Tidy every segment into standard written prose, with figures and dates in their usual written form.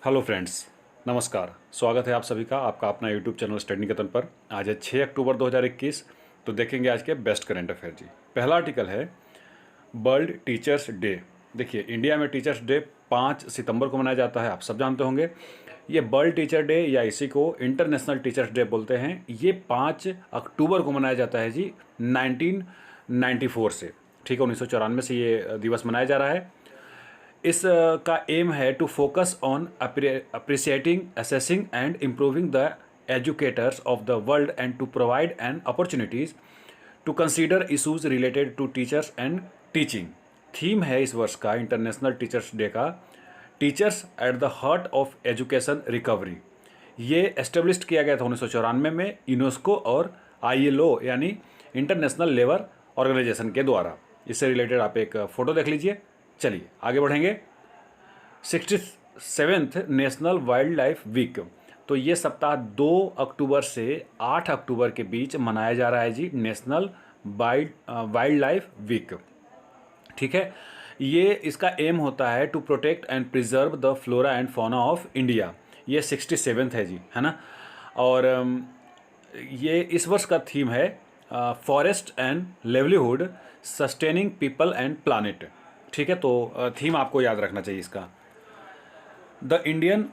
Hello friends, नमस्कार। स्वागत है आप सभी का आपका अपना यूट्यूब चैनल स्टडी निकेतन पर। आज है 6 अक्टूबर 2021। तो देखेंगे आज के बेस्ट करंट अफेयर जी। पहला आर्टिकल है वर्ल्ड टीचर्स डे। देखिए, इंडिया में टीचर्स डे 5 सितंबर को मनाया जाता है, आप सब जानते होंगे। ये वर्ल्ड टीचर डे या इसी को इंटरनेशनल टीचर्स डे बोलते हैं, ये 5 अक्टूबर को मनाया जाता है जी 1994 से। ठीक है, 1994 से ये दिवस मनाया जा रहा है। इस का एम है to focus on appreciating, assessing and improving the educators of the world and to provide an opportunities to consider issues related to teachers and teaching. Theme है इस वर्ष का इंटरनेशनल टीचर्स डे का teachers at the heart of education recovery. ये establish किया गया था 1994 में यूनेस्को और ILO यानी इंटरनेशनल लेबर ऑर्गेनाइजेशन के द्वारा। इससे रिलेटेड आप एक फ़ोटो देख लीजिए। चलिए आगे बढ़ेंगे। 67th national wildlife week. तो ये सप्ताह 2 अक्टूबर से 8 अक्टूबर के बीच मनाया जा रहा है जी, नेशनल वाइल्ड लाइफ वीक। ठीक है, ये इसका एम होता है to protect and preserve the flora and fauna of India. ये 67th है जी, है ना। और ये इस वर्ष का थीम है forests and livelihood sustaining people and planet. ठीक है, तो थीम आपको याद रखना चाहिए इसका। The Indian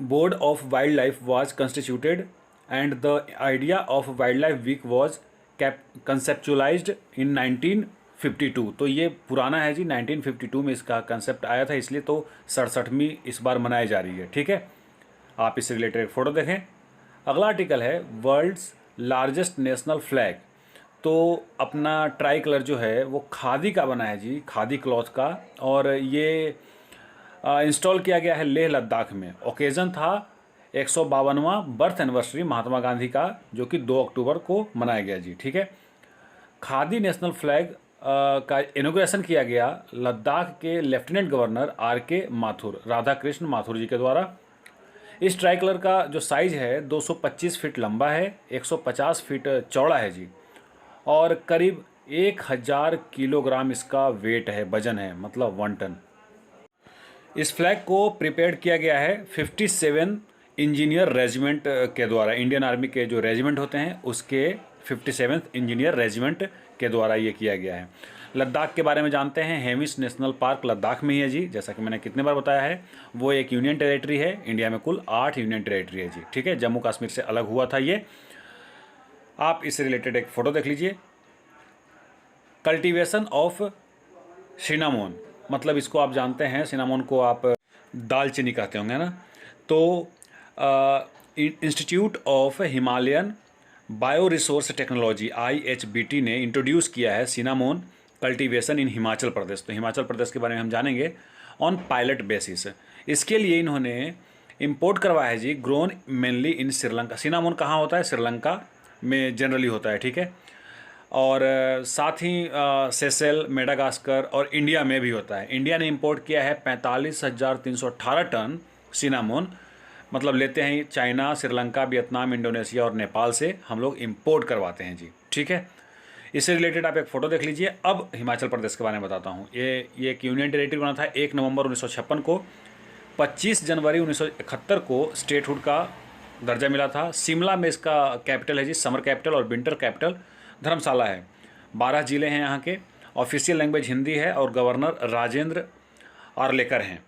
board of wildlife was constituted and the idea of wildlife week was conceptualised in 1952। तो ये पुराना है जी, 1952 में इसका कंसेप्ट आया था, इसलिए तो 67वीं इस बार मनाई जा रही है। ठीक है, आप इससे रिलेटेड एक फ़ोटो देखें। अगला आर्टिकल है वर्ल्ड्स लार्जेस्ट नेशनल फ्लैग। तो अपना ट्राई कलर जो है वो खादी का बना है जी, खादी क्लॉथ का, और ये इंस्टॉल किया गया है लेह लद्दाख में। ओकेज़न था 152वां बर्थ एनिवर्सरी महात्मा गांधी का, जो कि 2 अक्टूबर को मनाया गया जी। ठीक है, खादी नेशनल फ्लैग का इनॉग्रेशन किया गया लद्दाख के lieutenant governor RK Mathur, Radha Krishna Mathur ji के द्वारा। इस ट्राई कलर का जो साइज़ है 225 फीट लंबा है, 150 फीट चौड़ा है जी, और करीब 1000 किलोग्राम इसका वेट है, वजन है, मतलब 1 टन। इस फ्लैग को प्रिपेयर किया गया है 57 इंजीनियर रेजिमेंट के द्वारा। इंडियन आर्मी के जो रेजिमेंट होते हैं उसके 57th इंजीनियर रेजिमेंट के द्वारा ये किया गया है। लद्दाख के बारे में जानते हैं। हेमिस नेशनल पार्क लद्दाख में ही है जी, जैसा कि मैंने कितने बार बताया है। वो एक यूनियन टेरिटरी है, इंडिया में कुल 8 यूनियन टेरिटरी है जी। ठीक है, जम्मू कश्मीर से अलग हुआ था ये। आप इससे रिलेटेड एक फ़ोटो देख लीजिए। कल्टीवेशन ऑफ सिनामोन, मतलब इसको आप जानते हैं, सिनामोन को आप दालचीनी कहते होंगे ना। तो institute of Himalayan bio resource technology IHBT ने इंट्रोड्यूस किया है cinnamon cultivation in Himachal Pradesh. तो हिमाचल प्रदेश के बारे में हम जानेंगे ऑन पायलट बेसिस। इसके लिए इन्होंने इंपोर्ट करवाया है जी, ग्रोन मेनली इन श्रीलंका। सिनामोन कहाँ होता है? श्रीलंका में जनरली होता है। ठीक है, और साथ ही सेशेल, मेडागास्कर और इंडिया में भी होता है। इंडिया ने इंपोर्ट किया है 45,318 टन सिनामोन, मतलब लेते हैं चाइना, श्रीलंका, वियतनाम, इंडोनेशिया और नेपाल से हम लोग इंपोर्ट करवाते हैं जी। ठीक है, इससे रिलेटेड आप एक फ़ोटो देख लीजिए। अब हिमाचल प्रदेश के बारे में बताता हूँ। ये एक यूनियन टेरिटरी बना था 1 नवंबर 1956 को। 25 जनवरी 1971 को स्टेटहुड का दर्जा मिला था। शिमला में इसका कैपिटल है जी, समर कैपिटल, और विंटर कैपिटल धर्मशाला है। 12 ज़िले हैं यहाँ के। ऑफिशियल लैंग्वेज हिंदी है और गवर्नर राजेंद्र आर्लेकर हैं।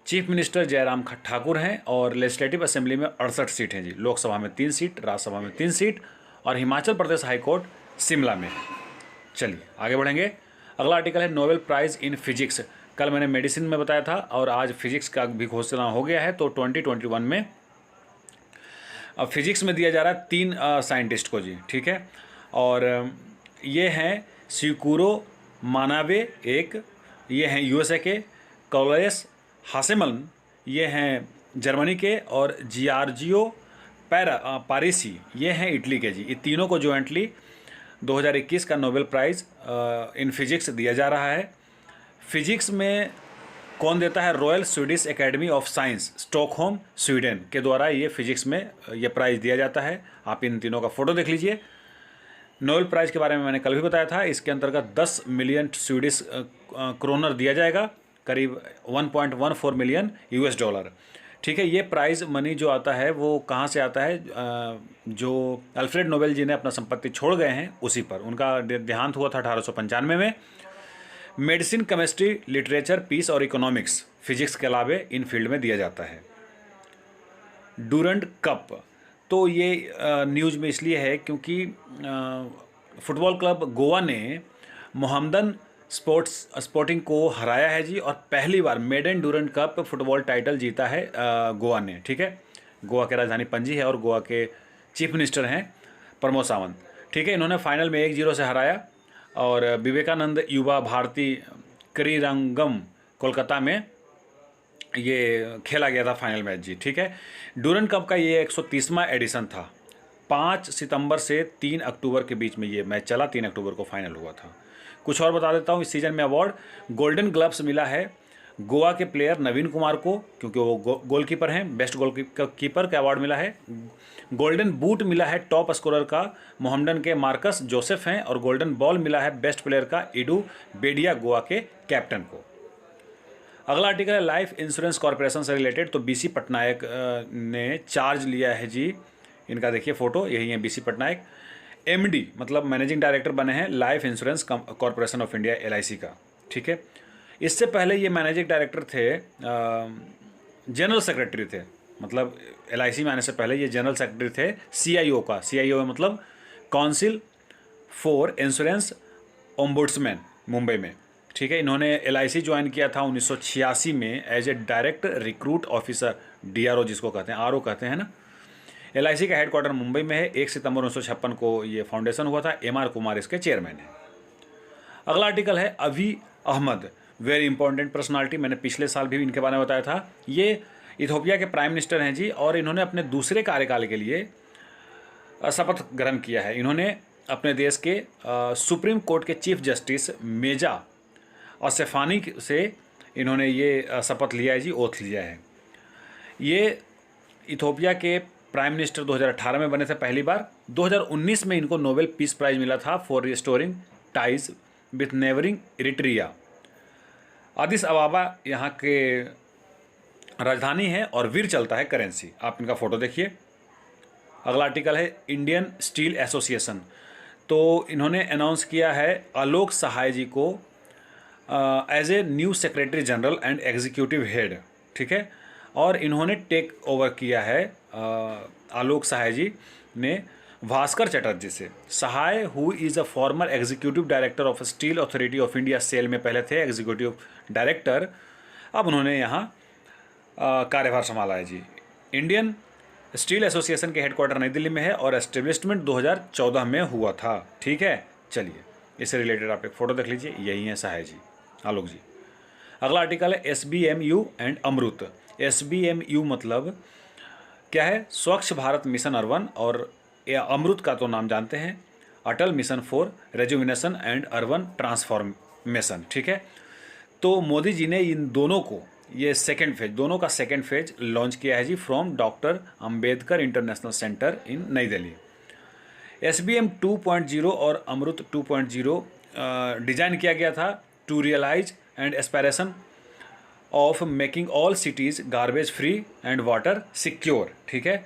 चीफ मिनिस्टर जयराम ठाकुर हैं और लेजिस्लेटिव असेंबली में 68 सीट हैं जी। लोकसभा में 3 सीट, राज्यसभा में 3 सीट, और हिमाचल प्रदेश हाईकोर्ट शिमला में है। चलिए आगे बढ़ेंगे। अगला आर्टिकल है नोबेल प्राइज़ इन फिजिक्स। कल मैंने मेडिसिन में बताया था और आज फिजिक्स का भी घोषणा हो गया है। तो 2021 में अब फिजिक्स में दिया जा रहा है 3 साइंटिस्ट को जी। ठीक है, और ये हैं सिकुरो मानावे एक, ये हैं USA के। कॉलेस हासेमन, ये हैं जर्मनी के। और जियार्जियो पारिसी, ये हैं इटली के जी। ये तीनों को जॉइंटली 2021 का नोबेल प्राइज़ इन फिजिक्स दिया जा रहा है। फिजिक्स में कौन देता है? Royal Swedish academy of science, Stockholm, Sweden के द्वारा ये फिजिक्स में ये प्राइज़ दिया जाता है। आप इन तीनों का फ़ोटो देख लीजिए। नोबेल प्राइज़ के बारे में मैंने कल भी बताया था। इसके अंतर्गत 10 मिलियन स्वीडिश क्रोनर दिया जाएगा, करीब 1.14 मिलियन US डॉलर। ठीक है। ये प्राइज़ मनी जो आता है वो कहाँ से आता है? जो अल्फ्रेड नोबेल जी ने अपना संपत्ति छोड़ गए हैं उसी पर, उनका देहांत हुआ था 1895 में। मेडिसिन, केमिस्ट्री, लिटरेचर, पीस और इकोनॉमिक्स, फिजिक्स के अलावे इन फील्ड में दिया जाता है। डूरंड कप, तो ये न्यूज़ में इसलिए है क्योंकि फुटबॉल क्लब गोवा ने मोहम्मदन स्पोर्टिंग को हराया है जी, और पहली बार maiden Durand Cup football title जीता है गोवा ने। ठीक है, गोवा की राजधानी पणजी है और गोवा के चीफ मिनिस्टर हैं प्रमोद सावंत। ठीक है, इन्होंने फाइनल में 1-0 से हराया, और विवेकानंद युवा भारती क्रीरंगम कोलकाता में ये खेला गया था फाइनल मैच जी। ठीक है, डूरंड कप का ये 130वां एडिशन था। 5 सितंबर से 3 अक्टूबर के बीच में ये मैच चला, 3 अक्टूबर को फाइनल हुआ था। कुछ और बता देता हूँ, इस सीज़न में अवार्ड गोल्डन ग्लव्स मिला है गोवा के प्लेयर नवीन कुमार को, क्योंकि वो गोलकीपर हैं, बेस्ट गोलकीपर का अवार्ड मिला है। गोल्डन बूट मिला है टॉप स्कोरर का मोहम्मदन के मार्कस जोसेफ हैं, और गोल्डन बॉल मिला है बेस्ट प्लेयर का इडू बेडिया गोवा के कैप्टन को। अगला आर्टिकल है लाइफ इंश्योरेंस कॉर्पोरेशन से रिलेटेड। तो बीसी पटनायक ने चार्ज लिया है जी, इनका देखिए फोटो, यही है बीसी पटनायक। एमडी मतलब मैनेजिंग डायरेक्टर बने हैं life insurance corporation of India, LIC का। ठीक है, इससे पहले ये मैनेजिंग डायरेक्टर थे, जनरल सेक्रेटरी थे, मतलब एलआईसी में आने से पहले ये जनरल सेक्रेटरी थे सीआईओ का। सीआईओ मतलब council for insurance ombudsman, Mumbai में। ठीक है, इन्होंने एलआईसी ज्वाइन किया था 1986 में as a direct recruit officer, DRO जिसको कहते हैं, आरओ कहते हैं ना। एलआईसी का हेडक्वार्टर मुंबई में है। 1 सितंबर 1956 को ये फाउंडेशन हुआ था। एमआर कुमार इसके चेयरमैन हैं। अगला आर्टिकल है अभी अहमद, वेरी इंपॉर्टेंट पर्सनालिटी, मैंने पिछले साल भी इनके बारे में बताया था। ये इथोपिया के प्राइम मिनिस्टर हैं जी, और इन्होंने अपने दूसरे कार्यकाल के लिए शपथ ग्रहण किया है। इन्होंने अपने देश के सुप्रीम कोर्ट के चीफ जस्टिस मेजा असफानी से इन्होंने ये शपथ लिया है जी, ओथ लिया है। ये इथोपिया के प्राइम मिनिस्टर 2018 में बने थे पहली बार। 2019 में इनको नोबेल पीस प्राइज मिला था for restoring ties with neighbouring Eritrea. Addis अबाबा यहाँ के राजधानी है, और वीर चलता है करेंसी। आप इनका फोटो देखिए। अगला आर्टिकल है इंडियन स्टील एसोसिएशन। तो इन्होंने अनाउंस किया है आलोक सहाय जी को as a new secretary general and executive head. ठीक है, और इन्होंने टेक ओवर किया है आलोक सहाय जी ने भास्कर चटर्जी से। Sahay who is a former executive director of Steel Authority of India, SAIL में पहले थे एग्जीक्यूटिव डायरेक्टर, अब उन्होंने यहाँ कार्यभार संभाला है जी। इंडियन स्टील एसोसिएशन के हेडक्वार्टर नई दिल्ली में है, और एस्टेब्लिशमेंट 2014 में हुआ था। ठीक है, चलिए इससे रिलेटेड आप एक फ़ोटो देख लीजिए, यही है सहाय जी, आलोक जी। अगला आर्टिकल है SBMU एंड अमृत। SBMU मतलब क्या है? स्वच्छ भारत मिशन अर्बन, और अमृत का तो नाम जानते हैं, Atal mission for rejuvenation and urban transformation. ठीक है, तो मोदी जी ने इन दोनों को, ये सेकेंड फेज, दोनों का सेकेंड फेज लॉन्च किया है जी from doctor Ambedkar international centre in New Delhi. SBM 2.0 और अमृत 2.0 डिजाइन किया गया था to realize and aspiration of making all cities garbage free and water secure. ठीक है,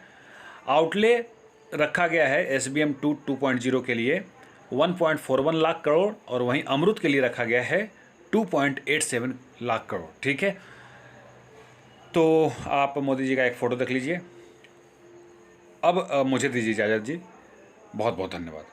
आउटले रखा गया है SBM 2.0 के लिए 1.41 लाख करोड़, और वहीं अमृत के लिए रखा गया है 2.87 लाख करोड़। ठीक है, तो आप मोदी जी का एक फ़ोटो देख लीजिए। अब मुझे दीजिए इजाज़त जी, बहुत बहुत धन्यवाद।